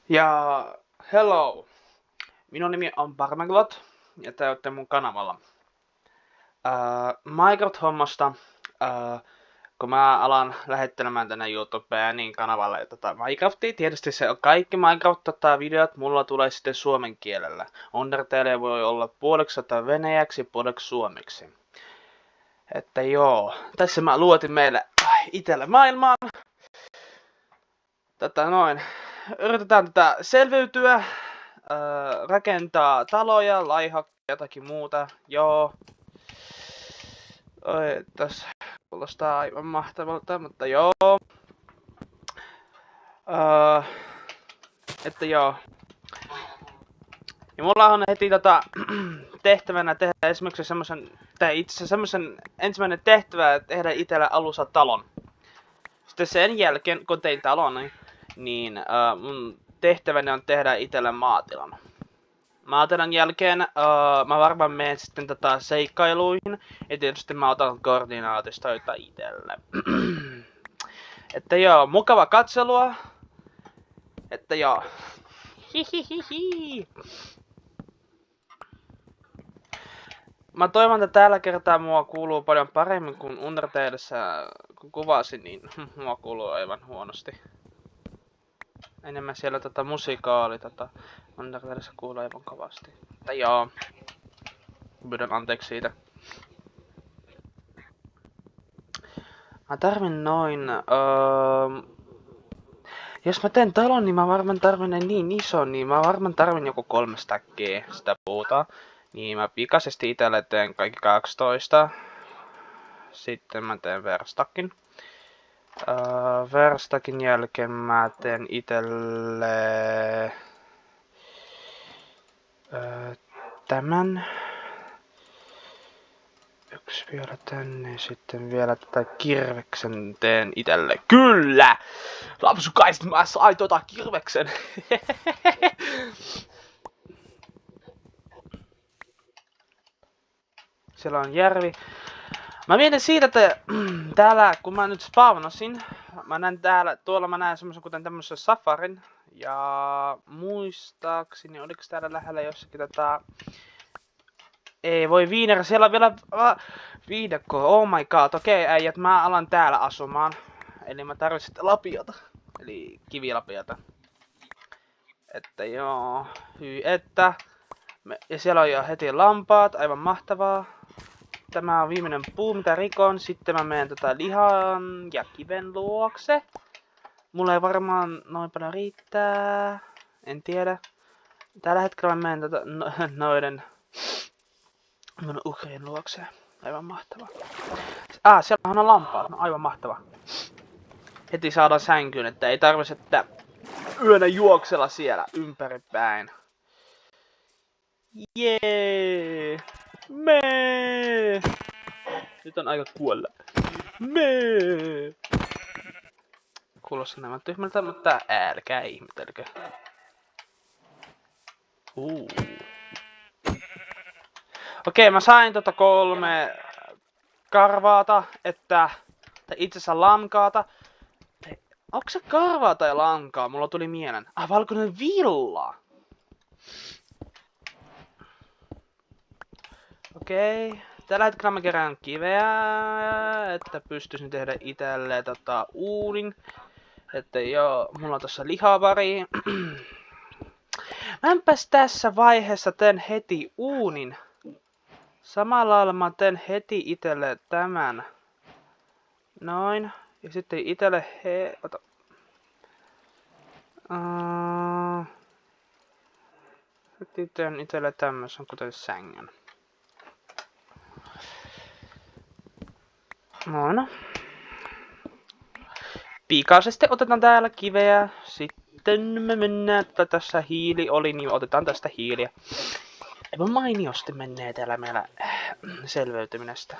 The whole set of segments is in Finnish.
Ja hello! Minun nimi on Parmeglot ja te olette mun kanavalla. Minecraft-hommasta, kun mä alan lähettelemään tänne YouTubeen niin kanavalle Minecraftia, tietysti se on kaikki Minecraft-videot, mulla tulee sitten suomen kielellä. Undertale voi olla puoleksi venäjäksi, puoleksi suomeksi. Että joo, tässä mä luotin meille itelle maailmaan. Yritetään tätä selviytyä. Rakentaa taloja, laihakkeja, jotakin muuta. Joo. Tässä kuulostaa aivan mahtavalta, mutta joo. Että joo. Ja mulla on heti tehtävänä tehdä esimerkiksi semmosen ensimmäinen tehtävä, tehdä itselle alussa talon. Sitten sen jälkeen, kun tein talon, niin mun tehtäväni on tehdä itselle maatilan. Maatilan jälkeen mä varmaan menen sitten seikkailuihin. Ja tietysti mä otan koordinaatistoita itselle. Että joo, mukava katselua. Että joo. Hihihihi. Mä toivon, että tällä kertaa mua kuuluu paljon paremmin kuin Undertaleissa, kun kuvasin, niin mua kuuluu aivan huonosti. Enemmän siellä musikaali, Undertaleissa kuuluu aivan kovasti. Mutta joo. Pyydän anteeksi siitä. Mä tarvin noin... jos mä teen talon, niin mä varmaan tarvin niin iso, niin mä varmaan tarvin joku 3 stackia sitä puuta. Niin mä pikaisesti itelle teen kaikki 12. Sitten mä teen verstakin. Verstakin jälkeen mä teen itelle... tämän. Yksi vielä tänne, sitten vielä tätä kirveksen teen itelle. Kyllä! Lapsukaiset, mä sain kirveksen! Siellä on järvi. Mä mietin siitä, että täällä, kun mä nyt spawnasin, mä näen tuolla mä näen semmosen kuten tämmösen safarin. Ja muistaakseni, oliks täällä lähellä jossakin ei voi viineri, siellä on vielä viidakko, oh my god, okei äijät, mä alan täällä asumaan. Eli mä tarvitsen lapiota, eli kivilapiota. Että joo, että. Ja siellä on jo heti lampaat, aivan mahtavaa. Tämä on viimeinen puu, mitä rikon. Sitten mä menen lihan ja kiven luokse. Mulla ei varmaan noin paljon riittää. En tiedä. Tällä hetkellä mä menen noiden mun uhrien luokse. Aivan mahtavaa. Siellähän on lampaat. No aivan mahtavaa. Heti saadaan sänkyyn, että ei tarvitse että yönä juoksella siellä ympäripäin. Jee! Mee! Nyt on aika kuolla. Mee! Kuulostaa nämä tyhmältä, mutta älkää ihmetelkö. Okei, mä sain 3 karvaata, tai itse asiassa lankaata. Onko se karvaa tai lankaa? Mulla tuli mieleen. Valkoinen villa! Okei. Tällä hetkellä mä kerään kiveä, että pystyisin tehdä itelle uunin. Että joo, mulla on tossa lihavari. Mäpäs tässä vaiheessa teen heti uunin. Samalla lailla mä teen heti itelle tämän. Noin. Ja sitten itelle sitten teen itelle tämmösen kuten sängyn. Noin. Pikaisesti otetaan täällä kiveä. Sitten me mennään, tässä hiili oli, niin otetaan tästä hiiliä. Aivan mainiosti menee täällä meillä selviytyminestä.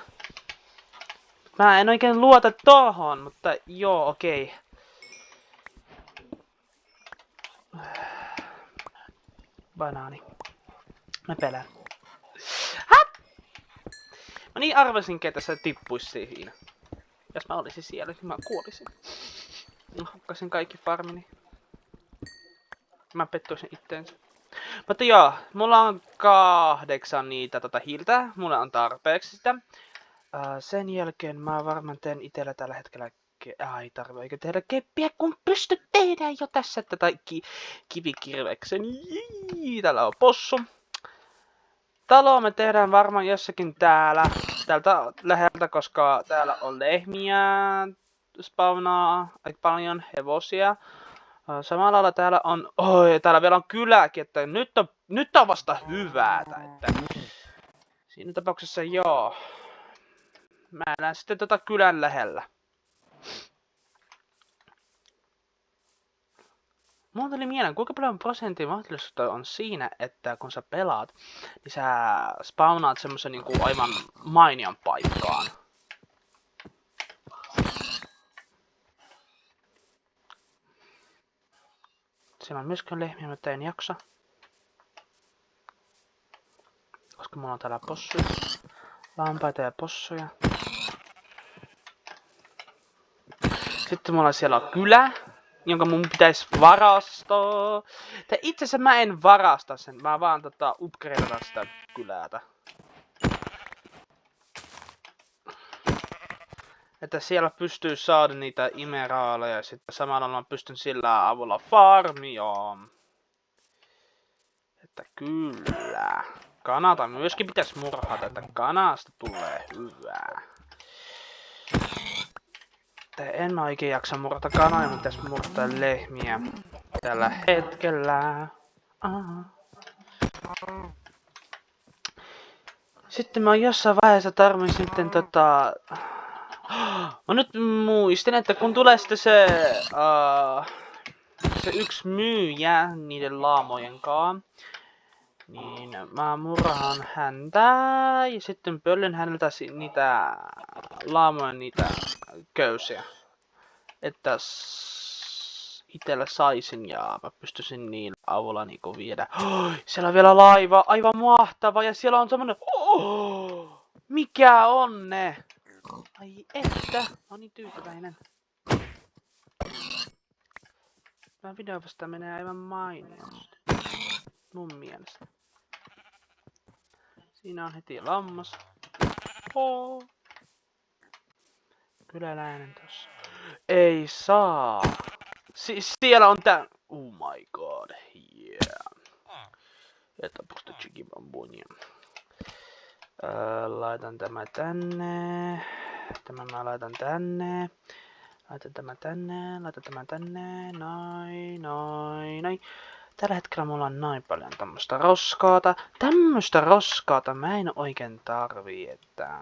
Mä en oikein luota tohon, mutta joo, okei. Banaani. Mä pelään. Mä niin arvasinkin, että se tippuisi siinä. Jos mä olisin siellä, niin mä kuolisin. Mä hukkasin kaikki farmini. mä pettuisin itteensä. Mutta joo, mulla on 8 niitä hiiltä. Mulla on tarpeeksi sitä. Sen jälkeen mä varmaan teen itellä tällä hetkellä... Ai, tarviiko tehdä keppiä, kun pystyt tehdä jo tässä tätä kivikirveksen. Täällä on possu. Talo me tehdään varmaan jossakin täältä läheltä, koska täällä on lehmiä, spawnaa aika paljon, hevosia. Samalla lailla täällä on, täällä vielä on kyläkin, että nyt on vasta hyväätä, että siinä tapauksessa joo. Mä elän sitten kylän lähellä. Mulla tuli mieleen, kuinka paljon prosentin mahdollisuutta on siinä, että kun sä pelaat, niin sä spawnaat semmosen niinku aivan mainion paikkaan. Siellä on myöskään lehmiä, mutta en jaksa. Koska mulla on täällä possuja. Lampaita ja possuja. Sitten mulla siellä on kylä, jonka mun pitäisi varastaa. Tai itse asiassa mä en varasta sen, mä vaan upgradean sitä kyläätä. Että siellä pystyy saada niitä imeraaleja ja sitten samalla mä pystyn sillä avulla farmioon. Että kyllä. Kanata myöskin pitäisi murhata, että kanasta tulee hyvää. En mä oikein jaksa murhata kanoja, mutta pitäisi murhata lehmiä tällä hetkellä. Sitten mä jossain vaiheessa tarvin sitten mä nyt muistin, että kun tulee sitten se yksi myyjä niiden laamojen kaa, niin mä murhaan häntä ja sitten pöllyn häneltä niitä laamojen niitä köysiä. Että itellä saisin ja mä pystyisin niillä avulla niinku viedä. Siellä on vielä laiva, aivan mahtava ja siellä on semmonen... Mikä on ne? Ai että, mä oon niin tyytyväinen. Tämä video vasta menee aivan mainiosti. Mun mielestä. Siinä on heti lammas. Kyläläinen tossa. Ei saa. Siellä on tää... Oh my god, yeah. Että pusta chikibambunia. Laitan tämä tänne. Tämän mä laitan tänne. Laitan tämä tänne. Laitan tämä tänne. Noin. Tällä hetkellä mulla on noin paljon tämmöstä roskaata. Tämmöstä roskaata mä en oikein tarvii, että...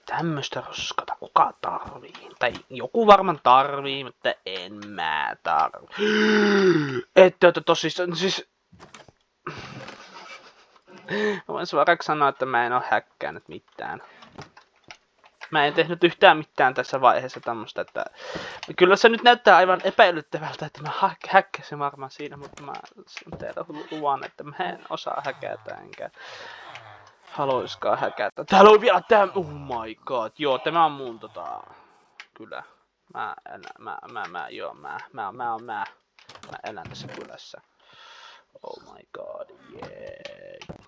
Tämmöstä roskaata kuka tarvii? Tai joku varmaan tarvii, mutta en mä tarvii. Että tosissaan siis... Mä voin suoraan sanoa, että mä en oo häkkäänyt mitään. Mä en tehnyt yhtään mitään tässä vaiheessa tämmöstä, että... Kyllä se nyt näyttää aivan epäilyttävältä, että mä häkkäsin varmaan siinä, mutta mä teille luvan, että mä en osaa häkätä, enkä... Haluiskaan häkätä. Täällä on vielä tää... Oh my god, joo, tämä on mun Kyllä. Mä elän tässä kylässä. Oh my god, yeah.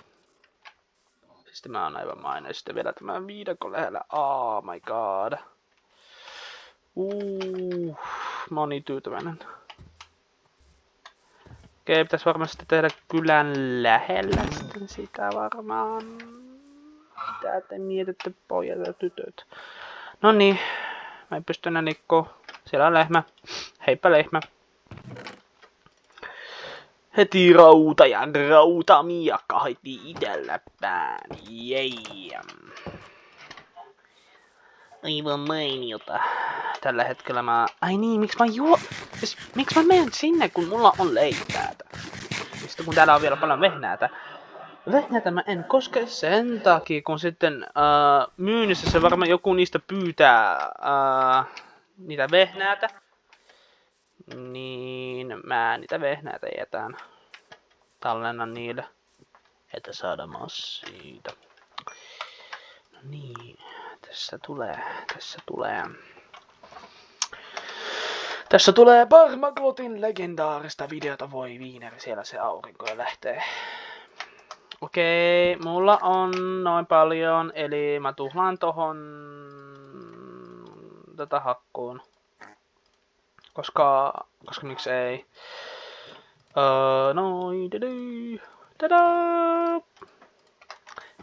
Sitten mä oon aivan mainen. Sitten vielä tämä viidakon lähellä. Oh my god. Mä oon niin tyytyväinen. Okei, pitäis varmaan sitten tehdä kylän lähellä sitten sitä varmaan. Mitä te mietitte, pojat ja tytöt? No niin, mä en pysty enää nikkoo. Siellä on lehmä. Heippa lehmä. Heti rautamiakka heti itellä pään. Jei. Aivan mainiota. Tällä hetkellä mä... Ai niin, miksi mä miksi mä menen sinne, kun mulla on leipäätä? Sitten kun täällä on vielä paljon vehnäätä. Vehnäätä mä en koske sen takia, kun sitten myynnissä se varmaan joku niistä pyytää niitä vehnäätä. Niin mä niitä vehnäätä jätän. Tallennan niille, että saadaan siitä. No niin, tässä tulee. Tässä tulee Barmaglotin legendaarista videota. Voi viineri, siellä se aurinko jo lähtee. Okei, mulla on noin paljon, eli mä tuhlaan tohon tätä hakkuun. Koska miksi ei. Noin, tadaa!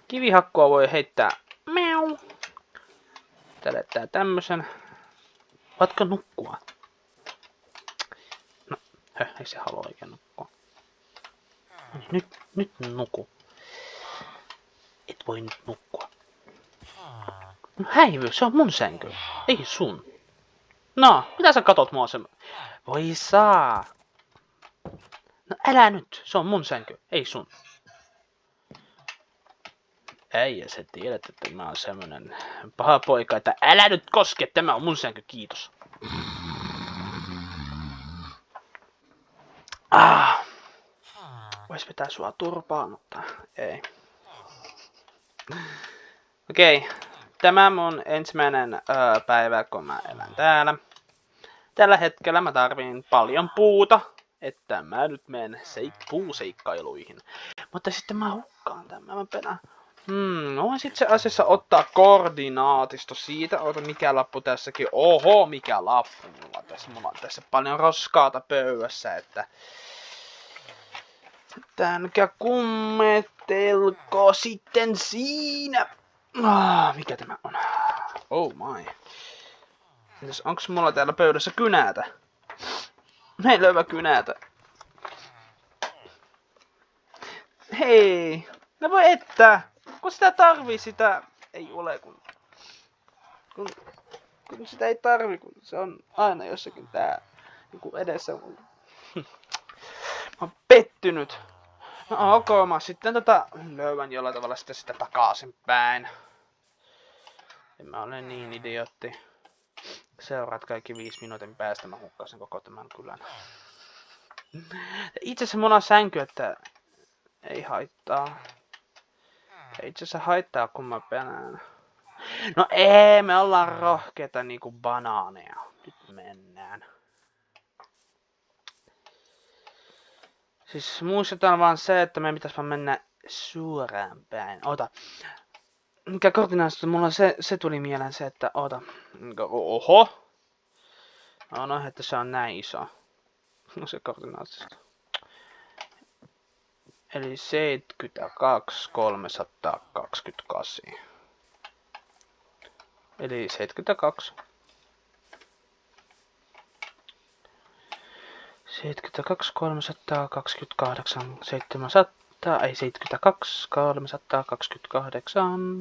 Kivihakkua voi heittää. Miau. Tälle tää tämmösen. Voitko nukkua? No, ei se halua oikein nukkua. Nyt nuku. Et voi nyt nukkua. No häivy, se on mun sänky. Ei sun. No, mitä sä katot mua sen? Voi saa. No älä nyt, se on mun sänky, ei sun. Äijä, sä tiedät, että mä oon semmonen paha poika, että älä nyt koske, tämä on mun sänky, kiitos. Vois vetää sua turpaan, mutta ei. Okei, tämä mun ensimmäinen päivä, kun mä elän täällä. Tällä hetkellä mä tarviin paljon puuta, että mä nyt menen puuseikkailuihin. Mutta sitten mä hukkaan tämän, mä penään. Voin itse asiassa ottaa koordinaatisto siitä, oota mikä lappu tässäkin. Oho, mikä lappu mulla on tässä paljon roskaata pöydässä, että tänkä kummettelko sitten siinä. Mikä tämä on? Oh my. Onks mulla täällä pöydässä kynäätä? Ei löyvä kynäätä. Hei! No voi että! Kun sitä tarvii sitä... Ei ole kun sitä ei tarvii, kun se on aina jossakin tää joku edessä. Mä oon pettynyt. No ok, mä sitten löydän jollain tavalla sitä takaisin päin. En mä ole niin idiootti. Seuraat kaikki 5 minuutin päästä, mä hukkasin koko tämän kylän. Itse asiassa mulla on sänky, että ei haittaa. Ei itse asiassa haittaa, kun mä penään. No ei, me ollaan rohkeita niinku banaaneja. Nyt mennään. Siis muistetaan vaan se, että meidän pitäis vaan mennä suoraan päin. Ota. Mikä koordinaatio? Mulla se tuli mieleen se, että ota. Oho. No, että se on näin iso. No se koordinaatio. Eli 72, 328. Eli 72. 72, 328, 700. Ei 72, 328.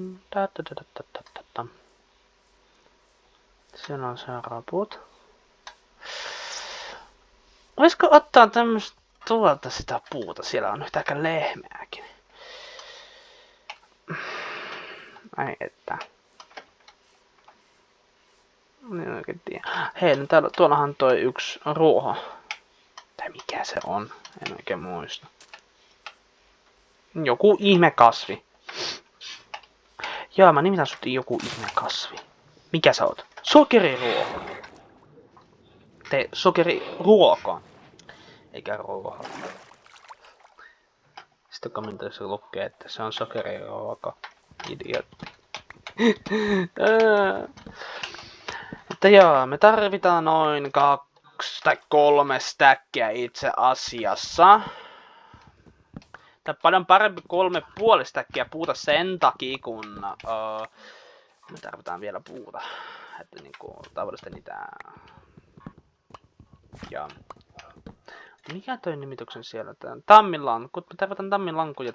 Siellä on seuraava puut. Voisiko ottaa tämmöstä tuolta sitä puuta? Siellä on yhtäkään lehmääkin. Ai että. En oikein tiedä. Hei, no tuollahan toi yksi ruoho. Tai mikä se on? En oikein muista. Joku ihme kasvi. Joo, mä nimitän sut joku ihme kasvi. Mikä sä oot? Sokeriruoho. Sokeriruoka. Eikä ruoho. Sitten kommentoissa lukee, että se on sokeriruoka. Idiotti. Mutta joo, me tarvitaan noin 2 tai 3 stackia itse asiassa. Tää paljon parempi 3,5 stackia puuta sen takia, kun me tarvitaan vielä puuta. Että niinku tavallisesti niitä... Ja... Mikä toi nimityksen siellä? Tammilankut. Me tarvitaan tammilankuja.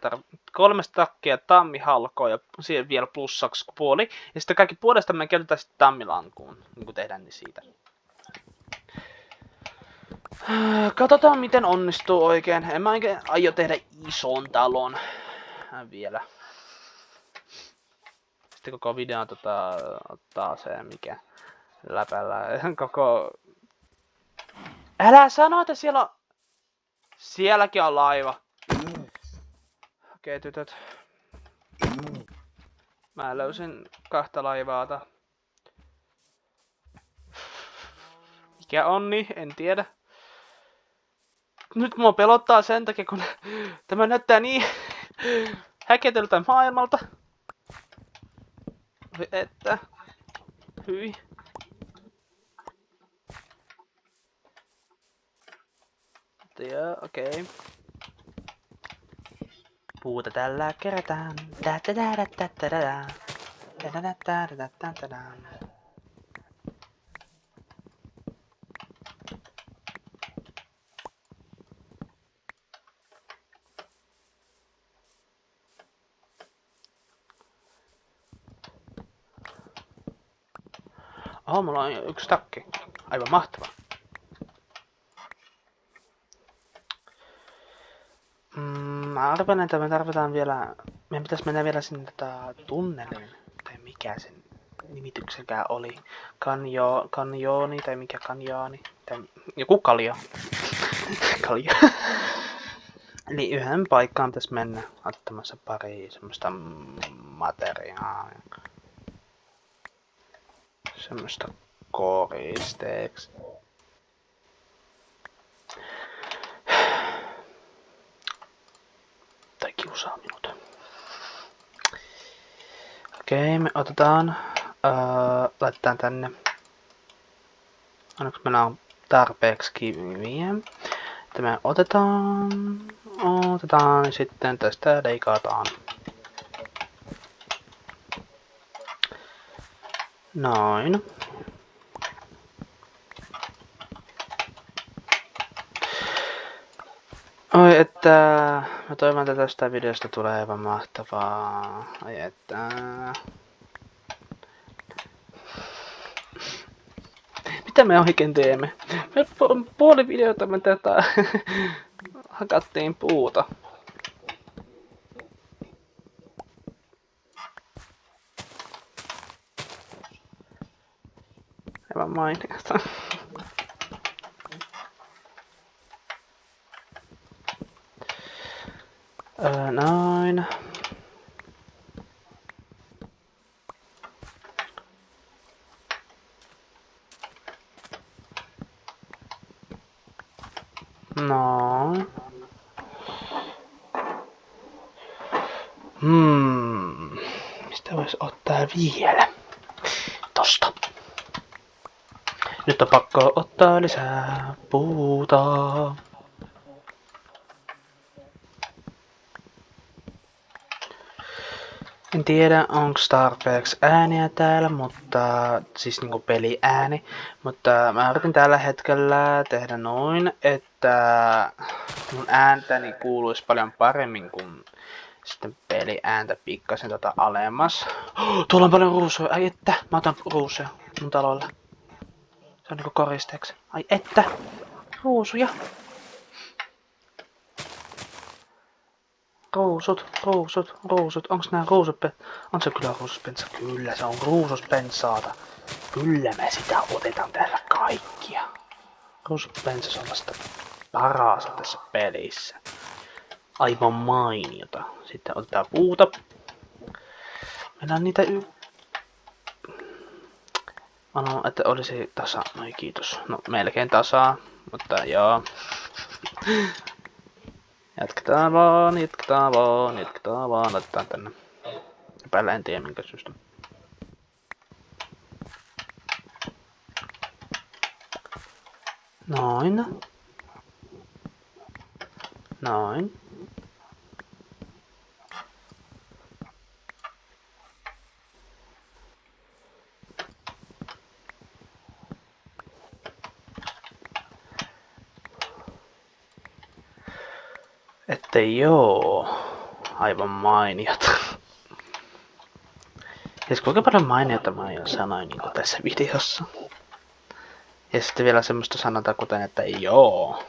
3 stackia tammihalkoa ja siihen vielä plussaksi puoli. Ja sitten kaikki puolesta me käytetään sitten tammilankuun. Niinku tehdään niin siitä. Katsotaan miten onnistuu oikein. En mä oikein aio tehdä ison talon vielä. Sitten koko video ottaa se mikä läpällä. Koko... Älä sano, että siellä on... Sielläkin on laiva. Okei, tytöt. Mä löysin 2 laivaata. Mikä on niin, en tiedä. Nyt mua pelottaa sen takia, kun tämä näyttää niin häketyltä maailmalta. Että... Hyi. Joo, okei. Puuta tällä kerätään. Oh, mulla on yksi takki. Aivan mahtava. Mä arvan, että me tarvitaan vielä... Meidän pitäisi mennä vielä sinne tunneliin. Tai mikä sen nimityksenkään oli. Kanjooni tai mikä kanjaani. Tai joku kalja. Kalja. Eli yhden paikkaan pitäisi mennä ottamassa pari semmoista materiaalia. Semmoista koristeeksi. Tai kiusaa minut. Okei, me otetaan. Laitetaan tänne. Onneksi meillä on tarpeeksi kiviä. Että me otetaan ja sitten tästä leikataan. Noin. Oi, että mä toivon, että tästä videosta tulee aivan mahtavaa. Ai että... Mitä me oikein teemme? Me puoli videota me tätä hakattiin puuta. Aivan mainiota. Noin. Noin. Mistä vois ottaa vielä? Tosta. Nyt on pakko ottaa lisää puuta. En tiedä onko tarpeeksi ääniä täällä, mutta siis niinku peliääni, mutta mä yritin tällä hetkellä tehdä noin, että mun ääntäni kuuluisi paljon paremmin kuin sitten peliääntä pikkasen alemmas. Tuolla on paljon ruusuja, ai että, mä otan ruusuja mun talolla. Se on niinku koristeeksi, ai että, ruusuja. Ruusut. Onks nää on se kyllä ruususpensa? Kyllä, se on ruususpensaata. Kyllä me sitä otetaan täällä kaikkia. Ruususpensas on vasta parasta tässä pelissä. Aivan mainiota. Sitten otetaan puuta. Meillä on niitä Mä että olisi tasa. Noi kiitos. No melkein tasaa, mutta joo. Jatketaan vaan, laitetaan tänne. Päällä en tiedä minkä syystä. Noin. Että joo, aivan mainiota. Siis kuinka paljon mainiota mä jo sanoin niin tässä videossa. Ja sitten vielä semmoista sanotaan kuten, että joo.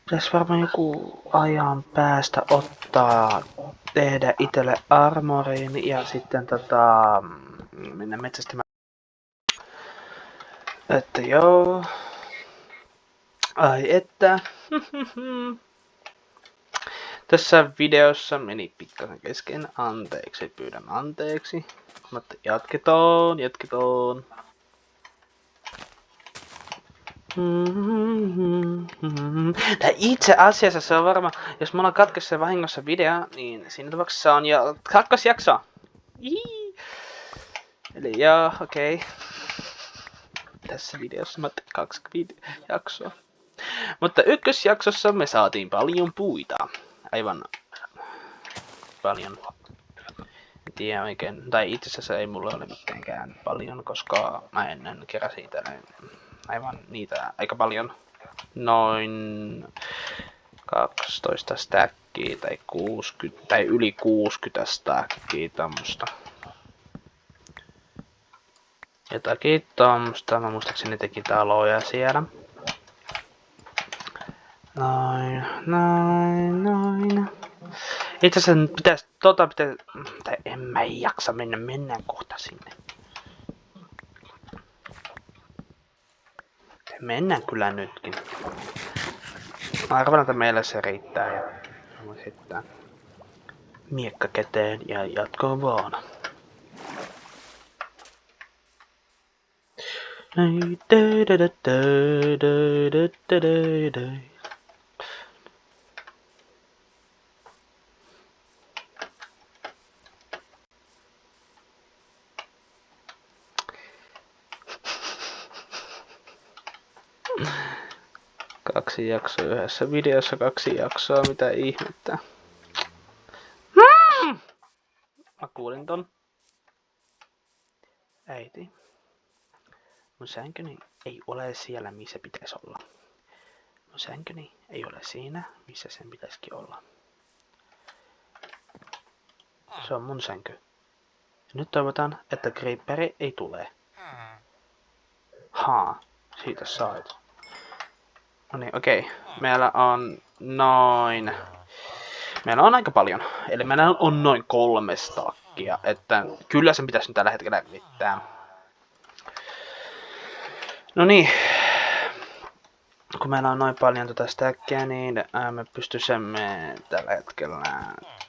Pitäis varmaan joku ajan päästä tehdä itelle armorin ja sitten mennä metsästämään. Että joo. Ai että. Tässä videossa meni pikkasen kesken, anteeksi, pyydän anteeksi. Mutta jatketaan. Tää itse asiassa se on varma, jos mulla katkesi se vahingossa video, niin siinä tapauksessa on jo 2 jaksoa. Eli joo, okei. Tässä videossa mä tein 2 jaksoa. Mutta ykkösjaksossa me saatiin paljon puita. Aivan paljon. En tiedä oikein, tai itse asiassa ei mulla ole mitenkään paljon, koska mä ennen keräsin aivan niitä aika paljon. Noin 12 stackia tai 60 tai yli 60 stackia tämmöstä. Jotakin tommosta, mä muistaakseni teki taloja siellä. Noin. Itse asiassa pitäis, tai en mä jaksa mennään kohta sinne. Mennään kyllä nytkin. Arvan, että meillä se riittää ja voin heittää miekka käteen ja jatkoon vaan. Kaksi jaksoa yhdessä videossa, 2 jaksoa, mitä ihmettä. Mä kuulin ton. Äiti. Mun sänkyni ei ole siellä, missä pitäisi olla. Mun sänkyni ei ole siinä, missä sen pitäisikin olla. Se on mun sänky. Ja nyt toivotaan, että Creeperi ei tule. Siitä sait. No niin, okei. Meillä on noin... Meillä on aika paljon. Eli meillä on noin 3 stakkia. Että kyllä sen pitäisi nyt tällä hetkellä riittää. No niin. Kun meillä on noin paljon tätä stackia, niin me pystyisimme tällä hetkellä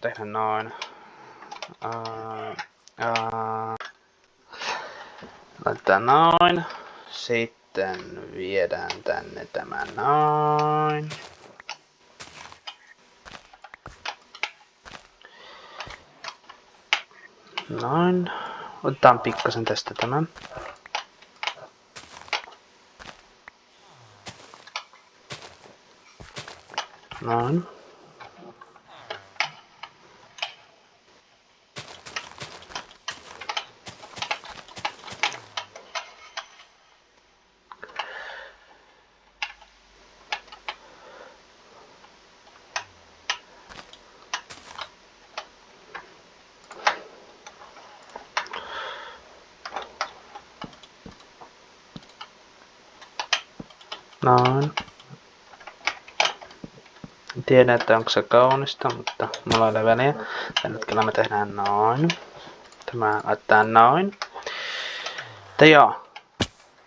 tehdä noin. Laitetaan noin. Sitten viedään tänne tämä noin. Noin. Otetaan pikkasen tästä tämän. Noin. Noin. En tiedä, että onko se kaunista, mutta mulla ei ole väliä. Tällä hetkellä me tehdään noin. Tämä laittaa noin. Mutta joo.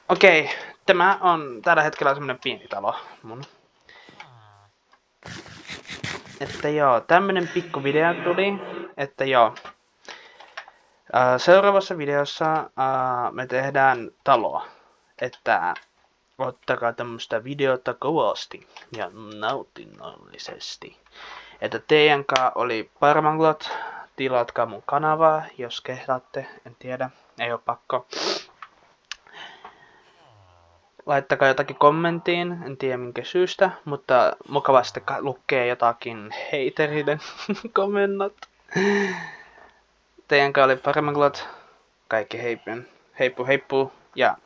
Okei, tämä on tällä hetkellä semmonen pieni talo mun. Että joo, tämmönen pikku video tuli. Että joo. Seuraavassa videossa me tehdään taloa. Että ottakaa tämmöstä videota kovasti ja nautinnollisesti. Että teidän kanssa oli Parmanglot. Tilatkaa mun kanavaa, jos kehtaatte. En tiedä, ei oo pakko. Laittakaa jotakin kommenttiin, en tiedä minkä syystä, mutta mukavasti lukee jotakin heiteriden komennot. Teidän kanssa oli Parmanglot. Kaikki heippu ja